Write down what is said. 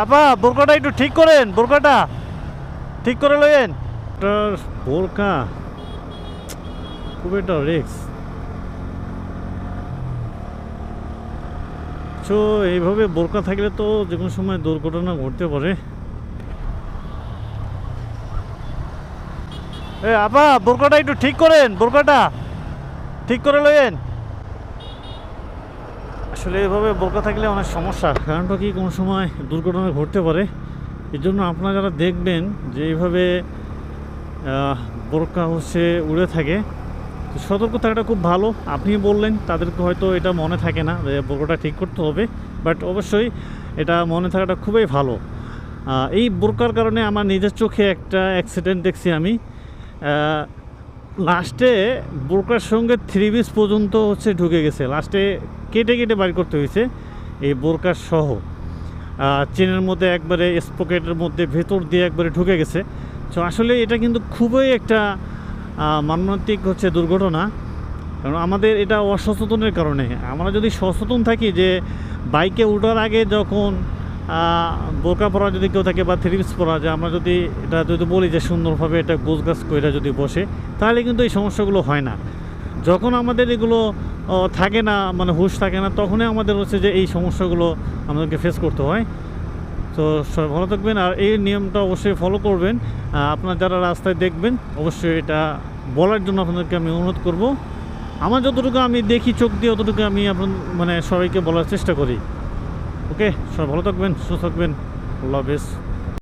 আপা বোরকাটা একটু ঠিক করেন, বোরকাটা ঠিক করে লইয়েন। এটার বোরকা খুব একটা রিক্স। তো এইভাবে বোরকা থাকলে তো যে কোনো সময় দুর্ঘটনা ঘটতে পারে। আপা বোরকাটা একটু ঠিক করেন, বোরকাটা ঠিক করে লইয়েন। আসলে এইভাবে বোরকা থাকলে অনেক সমস্যা, কারণটা কি কোনো সময় দুর্ঘটনা ঘটতে পারে। এই জন্য আপনারা যারা দেখবেন যে এইভাবে বোরকা উড়ে থাকে, তো সতর্ক থাকাটা খুব ভালো। আপনি বললেন, তাদেরকে হয়তো এটা মনে থাকে না যে বোরকাটা ঠিক করতে হবে, বাট অবশ্যই এটা মনে থাকাটা খুবই ভালো। এই বোরকার কারণে আমার নিজের চোখে একটা অ্যাক্সিডেন্ট দেখছি আমি। লাস্টে বোরকার সঙ্গে 3 পিস পর্যন্ত ঢুকে গেছে, লাস্টে কেটে কেটে বাড়ি করতে হয়েছে এই বোরকার সহ। চেনের মধ্যে একবারে স্পকেটের মধ্যে ভেতর দিয়ে একবারে ঢুকে গেছে। তো আসলে এটা কিন্তু খুবই একটা মর্মান্তিক দুর্ঘটনা। কারণ আমাদের এটা অসচেতনের কারণে। আমরা যদি সচেতন থাকি যে বাইকে ওঠার আগে যখন বোরকা পরা যদি কেউ থাকে বা 3 পিস পরা, যে আমরা যদি এটা যদি বলি যে সুন্দরভাবে এটা গোছগাছ করে যদি বসে, তাহলে কিন্তু এই সমস্যাগুলো হয় না। যখন আমাদের এগুলো থাকে না, মানে হুঁশ থাকে না, তখনই আমাদের যে এই সমস্যাগুলো আমাদেরকে ফেস করতে হয়। তো সবাই ভালো থাকবেন, আর এই নিয়মটা অবশ্যই ফলো করবেন। আপনারা যারা রাস্তায় দেখবেন অবশ্যই এটা বলার জন্য আপনাদেরকে আমি অনুরোধ করব। আমার যতটুকু আমি দেখি চোখ দিয়ে, অতটুকু আমি সবাইকে বলার চেষ্টা করি। ওকে, সবাই ভালো থাকবেন, সুস্থ থাকবেন। আল্লাহ হাফেজ।